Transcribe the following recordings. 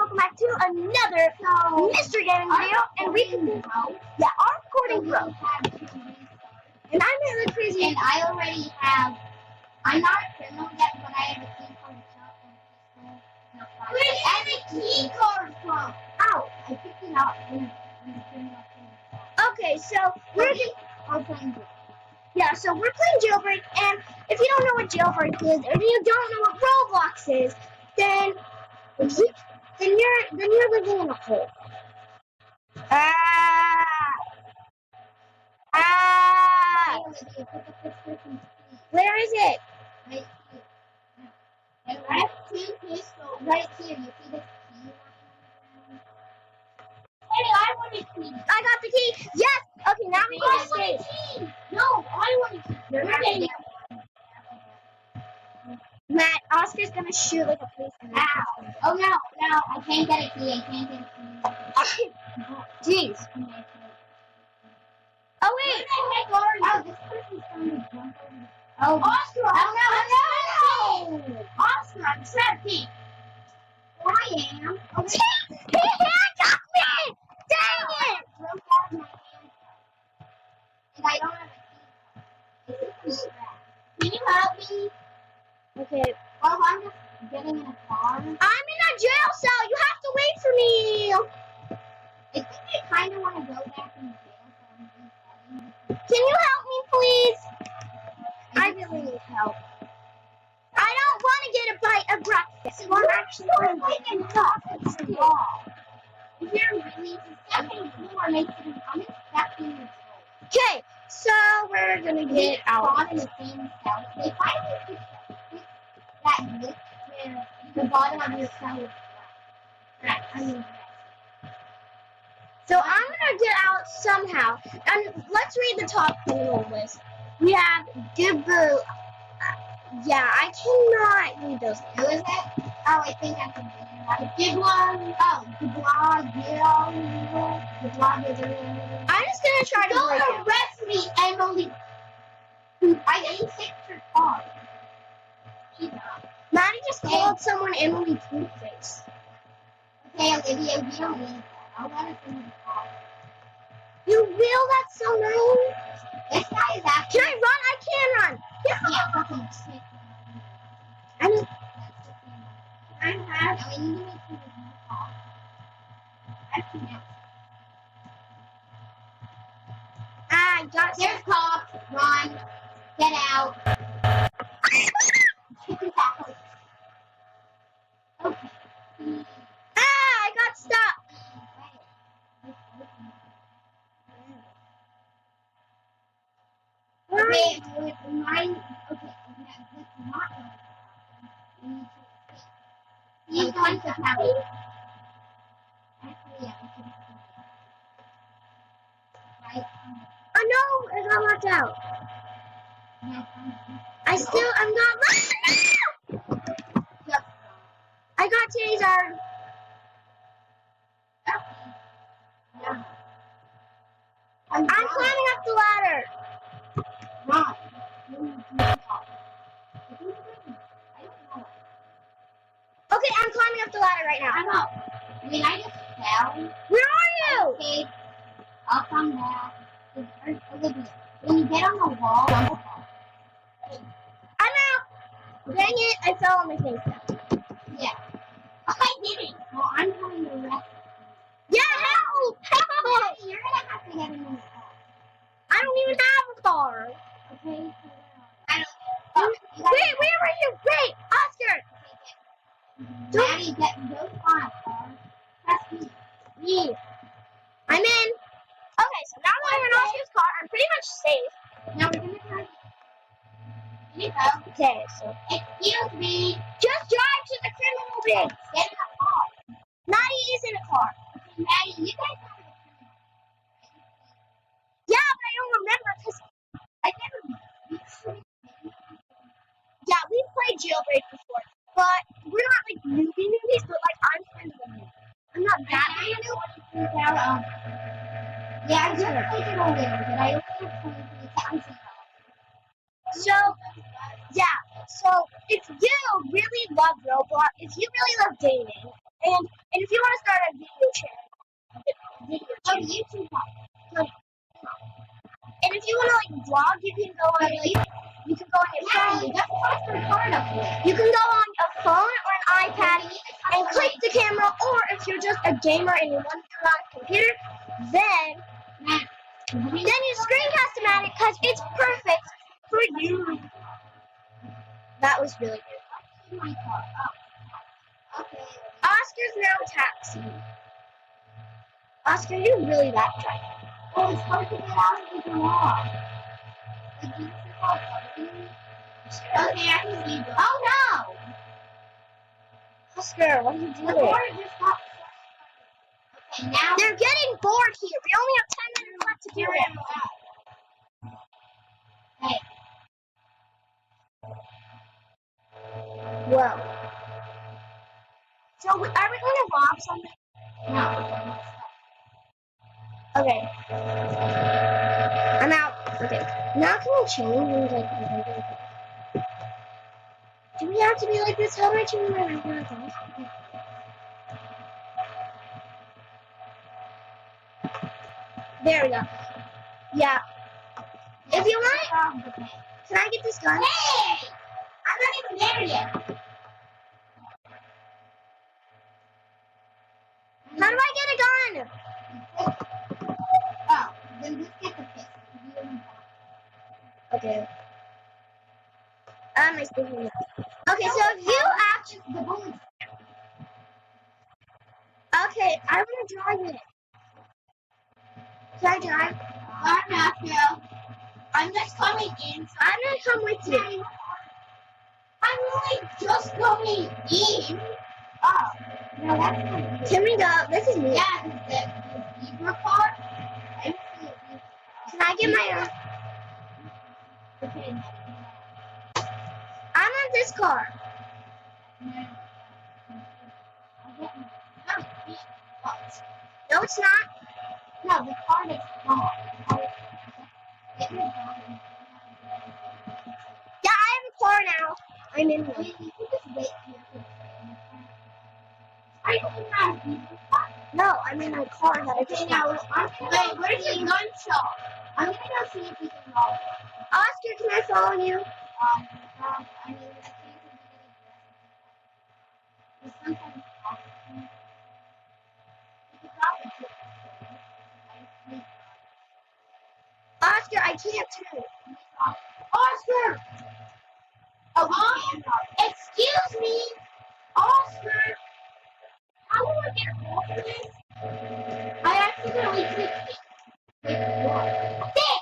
welcome back to another Mystery Gaming video, and we can do, our recording broke. And I'm really crazy. And I already have, I'm not a criminal yet, but I have a key card shop and pistol. Where did you get the key card from? Ow! I picked it up when the criminal came. Okay, so we're playing so we're playing Jailbreak, and if you don't know what Jailbreak is, or you don't know what Roblox is, then you're living in a hole. Where is it? Right here. I have two pistols right here. You see this key? Hey, I want a key. I got the key. Yes. Okay, now we can escape. No, I want a key. You're getting it. Matt, Oscar's gonna shoot like a policeman. Ow. Oh no, I can't get a key. I can't get a key. Jeez. Oh wait. Oh, this person's trying to jump over. Oh, Oscar! Oh no! Oscar, I'm trapped. I am. Okay. He got me! Dang it! Broke out of my hand. And I don't have a key. Can you help me? Okay. Well, I'm just getting in a car. I'm in a jail cell. You have to wait for me. I think I kind of want to go back in jail. Can you help me, please? I really need help. I don't want to get a bite of breakfast. So I'm actually going to talk. It's the wall. If you're really the second floor makes it I'm expecting your soul. Okay, so we're gonna get out. In the same cell. They finally fixed that glitch where the bottom of your cell is flat. So I'm gonna get out somehow. And let's read the top criminal list. We have Gibber. Yeah, I cannot read those. Who is it? Oh, I think I can read it. Gibblon. Oh, Gibblon. I'm just gonna try to break it. Don't arrest me, Emily. I didn't fix your car. Maddie just called someone Emily Toothface. Okay, Olivia, we don't need that. I want to see the car. You will? That's so nice. This guy is actually... Can I run? I can run. Yeah, fucking shit. I mean, I have... I mean, you need to see the car. I got it. There's cops. Run. Get out. Okay. I got stuck. Okay, mine. Okay, that's not he's going to have it. Actually, yeah, we can right. Oh no, I got locked out. I'm not locked. I got tasered. I'm climbing up the ladder. Run. Okay, I'm climbing up the ladder right now. I'm up. I mean, I just fell. Where are you? Okay, I'll come back. Olivia, when you get on the wall, jump off. I'm out. Dang it, I fell on my face. Yeah. I did it. Well, I'm coming to rest. Yeah, help! Help! You're gonna have to get in the car. I don't even have a car. Okay. I don't. Wait, where were you? Wait, Oscar. Daddy, go fine, car. Trust me. I'm in. Okay, so now that I'm in Oscar's car, I'm pretty much safe. Now we're gonna try. Okay, so excuse me. Just drive to the criminal bin. Get in a car. Maddie is in a car. Okay, Maddie, you guys have a criminal. Yeah, but I don't remember because I never. Yeah, we played Jailbreak before, but we're not like newbies, but like I'm kind of a noob. I'm not that new. Yeah, I just played it all there, but I only have 23,000. So, yeah, so if you really love Roblox, if you really love gaming, and if you YouTube channel. And if you want to like vlog, you can go on you can go on your phone. That's Oscar card up there. You can go on a phone or an iPad and click the camera, or if you're just a gamer and you want to do it on a computer, then you screencast-o-matic because it's perfect for you. That was really good. My car. Oh. Okay. Oscar's now taxiing. Oscar, you're really that drunk. Oh, it's hard to get out of the garage. Like, you see how okay, I can see you. Oh no! Oscar, what are you The doing? car just got. Okay, now. They're getting bored here. We only have 10 minutes left to do it. Hey. Whoa. So, are we going to rob something? No. Okay. I'm out. Okay. Now can we change and like do we have to be like this? How do I change my regular things? There we go. Yeah. If you want, can I get this gun? Hey! I'm not even there yet. How do I get a gun? Oh, then just get the pistol. Okay. My speaking. Okay, so if you actually, The bullets. okay, I want to drive it. Can I drive? I'm not now. I'm just coming in. I'm gonna come with you. I'm really just going in. Oh, no, that's not. Can we go? This is me. Yeah, the zebra car. I don't see it. Can I get my own? Okay. I'm on this car. No, it's not. No, the car is small. Yeah, I have a car now. I'm in one. You can just wait here. I don't have No, I'm in my car that I Okay, just now got. I'm gonna wait. Where's your gun shop? I'm gonna go see if we can roll it. Oscar, can I follow you? I mean, the case is sometimes possible. You could probably do it. Oscar, I can't turn. Oscar! Oh, excuse me, Oscar. How do I get over this? I accidentally clicked it. Wait, what? There!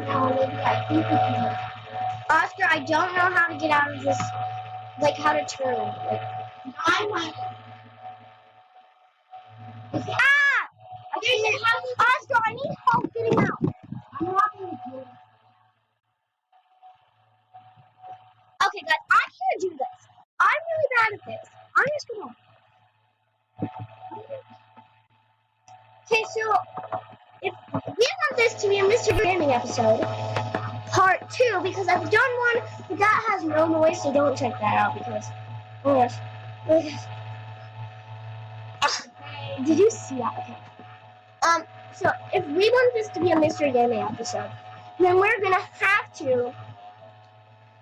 Now maybe I think we can. Oscar, I don't know how to get out of this. Like how to turn. Like, I might. ah! I can't. Oscar, I need help getting out. I'm walking with you. Okay, guys, I can't do this. I'm really bad at this. I'm just gonna. Okay, so if we want this to be a Mr. Gaming episode, part 2, because I've done one, but that has no noise, so don't check that out because, oh gosh, oh gosh. Did you see that? Okay. So if we want this to be a Mr. Gaming episode, then we're gonna have to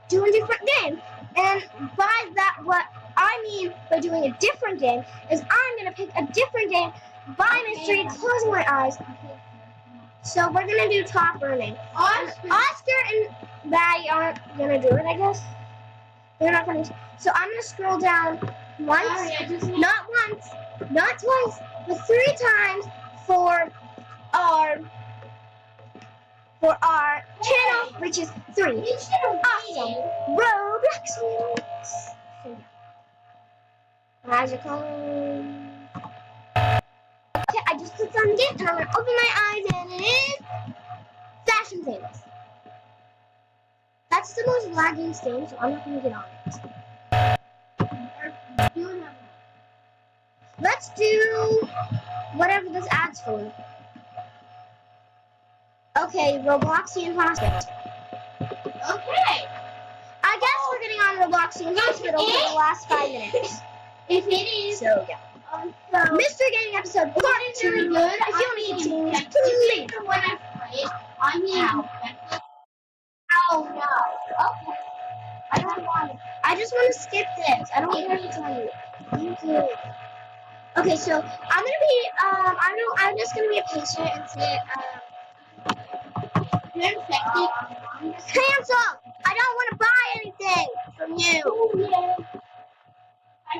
do a different game. And by that, what I mean by doing a different game is I'm gonna pick a different game by mystery, closing my eyes. So we're gonna do top earning. Oscar and Maddie aren't gonna do it, I guess. They're not gonna. So I'm gonna scroll down once, not once, not twice, but 3 times for our channel, which is 3. Awesome. Roblox. Magical. Okay, I just clicked on the timer, open my eyes, and it is Fashion Famous. That's the most lagging game, so I'm not gonna get on it. Let's do whatever this ad's for. Okay, Robloxian Hospital. Okay. I guess we're getting on Robloxing Hospital for the last 5 minutes. If it is, So, yeah. so Mystery Gaming episode part 2. really good. If you I need mean, to, please. for when I play it, I mean, oh no. Okay. I don't want it. I just want to skip this. I don't want to tell you. Thank you. Okay, so I'm gonna be I'm just gonna be a patient and say You're infected. cancel. I don't want to buy anything from you. Oh, yeah. I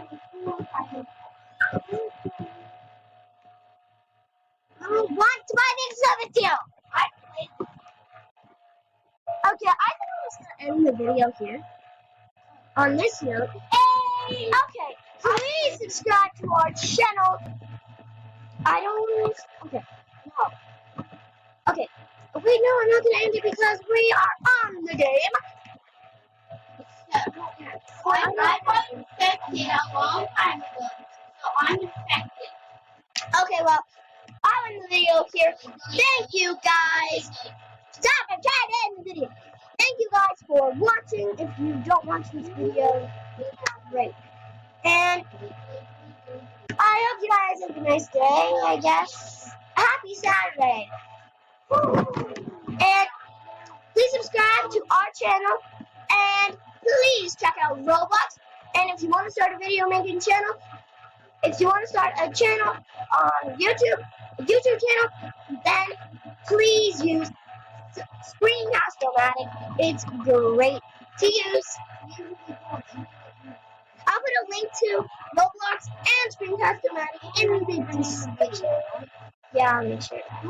I don't want to buy things with you. Okay, I think I'm just gonna end the video here. On this note, Hey! okay, please subscribe to our channel. I don't want to. Okay, no. Okay, wait, no, I'm not gonna end it because we are on the game. I got infected a long time ago, so I'm infected. Okay, well, I'll end the video here. Thank you guys. Stop! I'm trying to end the video. Thank you guys for watching. If you don't watch this video, great. And I hope you guys have a nice day, I guess. Happy Saturday. And please subscribe to our channel. And please check out Roblox. And if you want to start a video making channel, if you want to start a channel on YouTube, a YouTube channel, then please use Screencast-O-Matic. It's great to use. I'll put a link to Roblox and Screencast-O-Matic in the description. Yeah, I'll make sure that.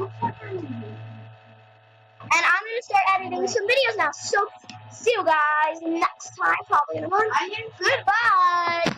And I'm gonna start editing some videos now. So see you guys next time, probably in a month. Goodbye.